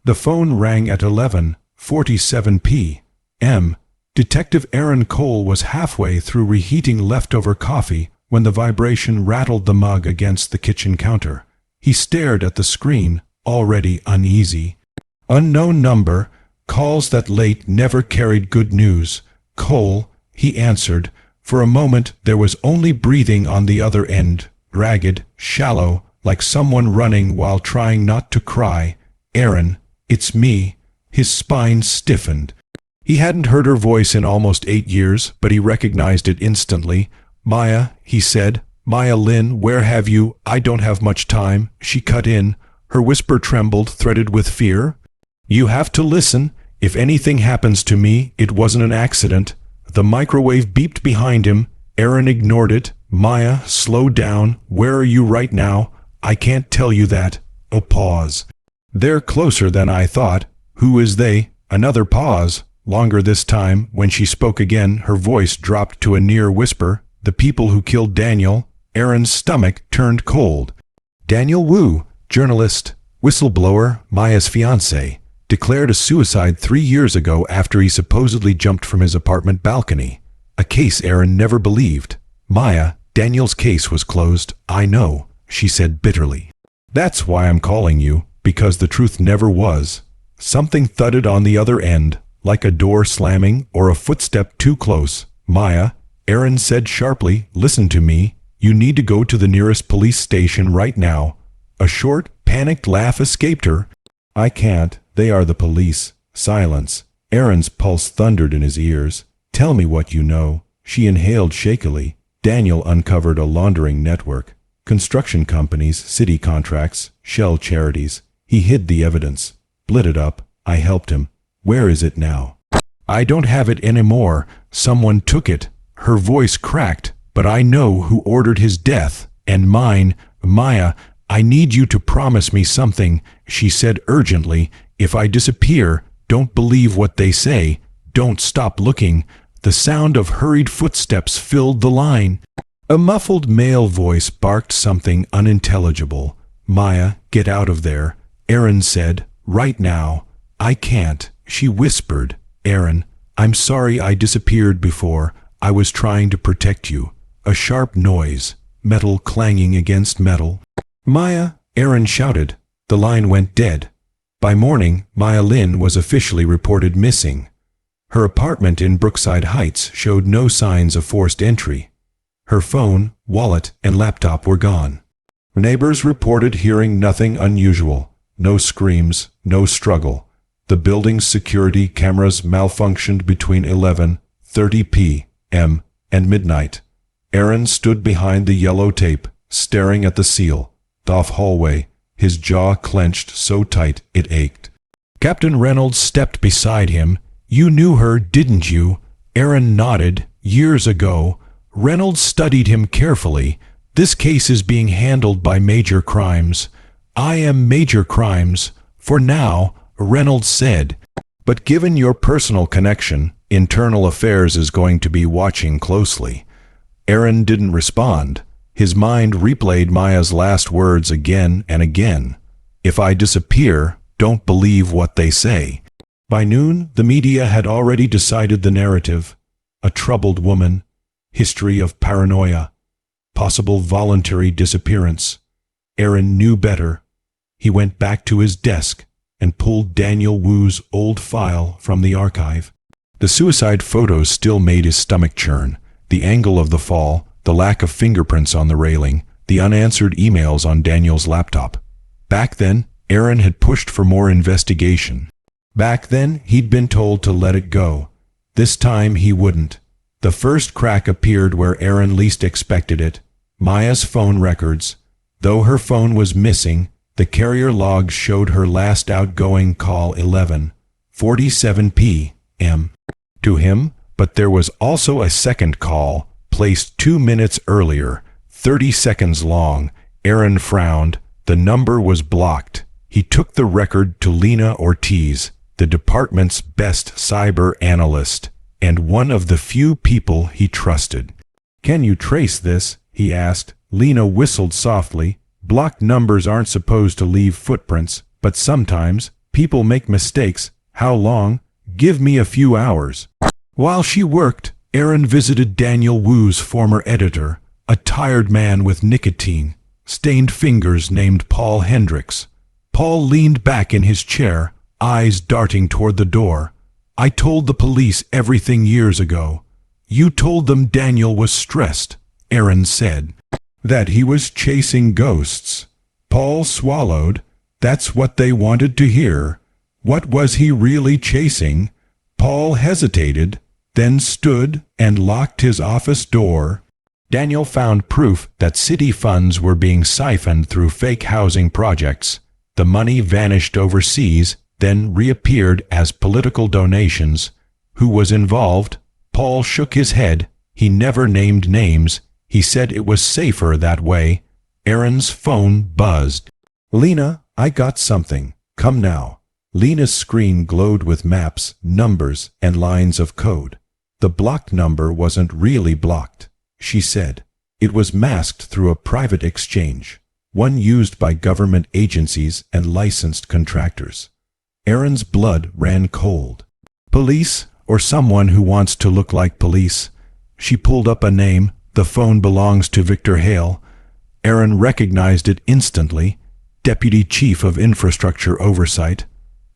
The phone rang at 11:47 p.m. Detective Aaron Cole was halfway through reheating leftover coffee when the vibration rattled the mug against the kitchen counter. He stared at the screen, already uneasy. "Unknown number. Calls that late never carried good news. Cole," he answered. For a moment there was only breathing on the other end, ragged, shallow, like someone running while trying not to cry. "Aaron, it's me." His spine stiffened. He hadn't heard her voice in almost 8 years, but he recognized it instantly. "Maya," he said. "Maya Lynn, where have you? I don't have much time." She cut in. Her whisper trembled, threaded with fear. "You have to listen. If anything happens to me, it wasn't an accident." The microwave beeped behind him. Aaron ignored it. "Maya, slow down. Where are you right now?" "I can't tell you that." A pause. "They're closer than I thought." "Who is they?" Another pause. Longer this time. When she spoke again, her voice dropped to a near whisper. "The people who killed Daniel." Aaron's stomach turned cold. Daniel Wu, journalist, whistleblower, Maya's fiancé, declared a suicide 3 years ago after he supposedly jumped from his apartment balcony. A case Aaron never believed. "Maya, Daniel's case was closed. I know," she said bitterly. "That's why I'm calling you, because the truth never was." Something thudded on the other end, like a door slamming or a footstep too close. "Maya," Aaron said sharply, "listen to me. You need to go to the nearest police station right now." A short, panicked laugh escaped her. "I can't. They are the police." Silence. Aaron's pulse thundered in his ears. "Tell me what you know." She inhaled shakily. Daniel uncovered a laundering network. Construction companies, city contracts, shell charities. He hid the evidence. "Split it up. I helped him." "Where is it now?" "I don't have it anymore. Someone took it." Her voice cracked. "But I know who ordered his death, and mine. Maya, I need you to promise me something," she said urgently. "If I disappear, don't believe what they say. Don't stop looking." The sound of hurried footsteps filled the line. A muffled male voice barked something unintelligible. "Maya, get out of there," Aaron said. "Right now." "I can't," she whispered. "Aaron, I'm sorry I disappeared before. I was trying to protect you." A sharp noise, metal clanging against metal. "Maya," Aaron shouted. The line went dead. By morning, Maya Lynn was officially reported missing. Her apartment in Brookside Heights showed no signs of forced entry. Her phone, wallet, and laptop were gone. Neighbors reported hearing nothing unusual. No screams, no struggle. The building's security cameras malfunctioned between 11:30 p.m. and midnight. Aaron stood behind the yellow tape, staring at the sealed-off hallway, his jaw clenched so tight it ached. Captain Reynolds stepped beside him. "You knew her, didn't you?" Aaron nodded. "Years ago." Reynolds studied him carefully. "This case is being handled by Major Crimes." "I am Major Crimes, for now," Reynolds said. "But given your personal connection, Internal Affairs is going to be watching closely." Aaron didn't respond. His mind replayed Maya's last words again and again. "If I disappear, don't believe what they say." By noon, the media had already decided the narrative. A troubled woman, history of paranoia, possible voluntary disappearance. Aaron knew better. He went back to his desk and pulled Daniel Wu's old file from the archive. The suicide photos still made his stomach churn. The angle of the fall, the lack of fingerprints on the railing, the unanswered emails on Daniel's laptop. Back then, Aaron had pushed for more investigation. Back then, he'd been told to let it go. This time, he wouldn't. The first crack appeared where Aaron least expected it. Maya's phone records. Though her phone was missing, the carrier logs showed her last outgoing call 11:47 p.m. to him, but there was also a second call, placed 2 minutes earlier, 30 seconds long. Aaron frowned. The number was blocked. He took the record to Lena Ortiz, the department's best cyber analyst, and one of the few people he trusted. "Can you trace this?" he asked. Lena whistled softly. "Blocked numbers aren't supposed to leave footprints, but sometimes," People make mistakes. How long? Give me a few hours. While she worked, Erin visited Daniel Wu's former editor, a tired man with nicotine-stained fingers named Paul Hendricks. Paul leaned back in his chair, eyes darting toward the door. I told the police everything years ago. You told them Daniel was stressed, Erin said. That he was chasing ghosts. Paul swallowed. That's what they wanted to hear. What was he really chasing? Paul hesitated, then stood and locked his office door. Daniel found proof that city funds were being siphoned through fake housing projects. The money vanished overseas, then reappeared as political donations. Who was involved? Paul shook his head. He never named names. He said it was safer that way. Erin's phone buzzed. Lena, I got something. Come now. Lena's screen glowed with maps, numbers, and lines of code. The blocked number wasn't really blocked, she said. It was masked through a private exchange, one used by government agencies and licensed contractors. Erin's blood ran cold. Police, or someone who wants to look like police. She pulled up a name. The phone belongs to Victor Hale. Erin recognized it instantly. Deputy Chief of Infrastructure Oversight.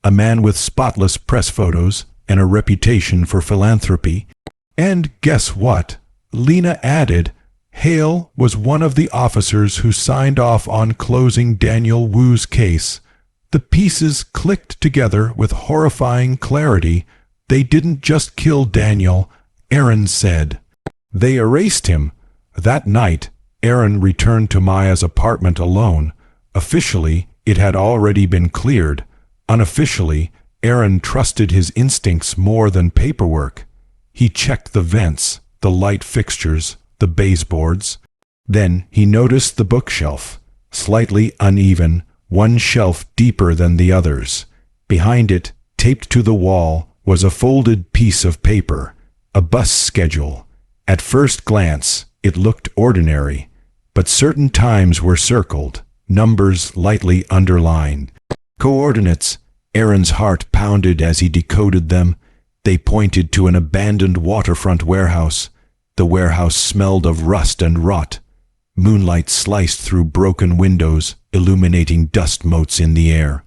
A man with spotless press photos and a reputation for philanthropy. And guess what? Lena added, Hale was one of the officers who signed off on closing Daniel Wu's case. The pieces clicked together with horrifying clarity. They didn't just kill Daniel, Erin said. They erased him. That night, Erin returned to Maya's apartment alone. Officially, it had already been cleared. Unofficially, Erin trusted his instincts more than paperwork. He checked the vents, the light fixtures, the baseboards. Then he noticed the bookshelf, slightly uneven, one shelf deeper than the others. Behind it, taped to the wall, was a folded piece of paper, a bus schedule. At first glance, it looked ordinary, but certain times were circled, numbers lightly underlined. Coordinates. Erin's heart pounded as he decoded them. They pointed to an abandoned waterfront warehouse. The warehouse smelled of rust and rot. Moonlight sliced through broken windows, illuminating dust motes in the air.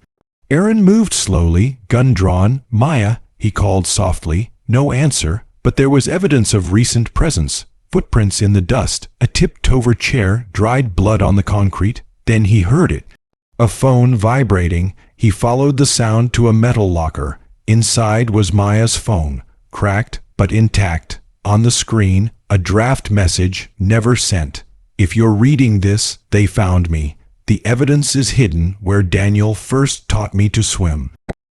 Erin moved slowly, gun drawn. Maya, he called softly. No answer, but there was evidence of recent presence. Footprints in the dust, a tipped-over chair, dried blood on the concrete. Then he heard it. A phone vibrating. He followed the sound to a metal locker. Inside was Maya's phone, cracked but intact. On the screen, a draft message never sent. If you're reading this, they found me. The evidence is hidden where Daniel first taught me to swim.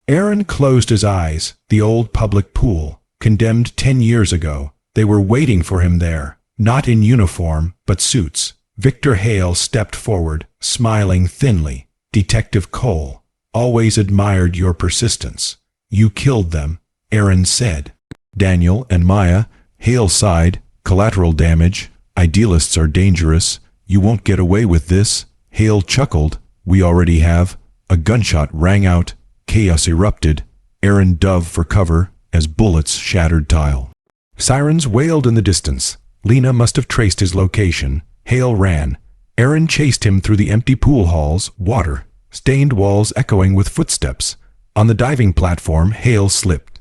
Erin closed his eyes. The old public pool, condemned 10 years ago. They were waiting for him there, not in uniform, but suits. Victor Hale stepped forward, smiling thinly. Detective Cole, always admired your persistence. You killed them, Erin said. Daniel and Maya, Hale sighed. Collateral damage. Idealists are dangerous. You won't get away with this. Hale chuckled. We already have. A gunshot rang out. Chaos erupted. Erin dove for cover as bullets shattered tile. Sirens wailed in the distance. Lena must have traced his location. Hale ran. Erin chased him through the empty pool halls, water, stained walls echoing with footsteps. On the diving platform, Hale slipped.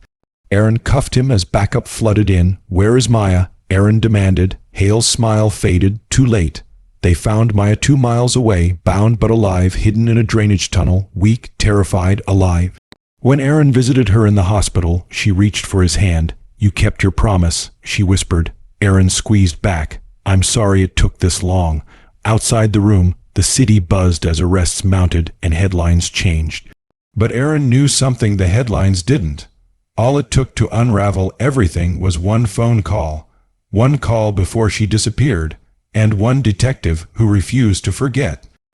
Erin cuffed him as backup flooded in. Where is Maya? Erin demanded. Hale's smile faded. Too late. They found Maya 2 miles away, bound but alive, hidden in a drainage tunnel, weak, terrified, alive. When Erin visited her in the hospital, she reached for his hand. You kept your promise, she whispered. Erin squeezed back. I'm sorry it took this long. Outside the room, the city buzzed as arrests mounted and headlines changed. But Erin knew something the headlines didn't. All it took to unravel everything was one phone call. One call before she disappeared, and one detective who refused to forget.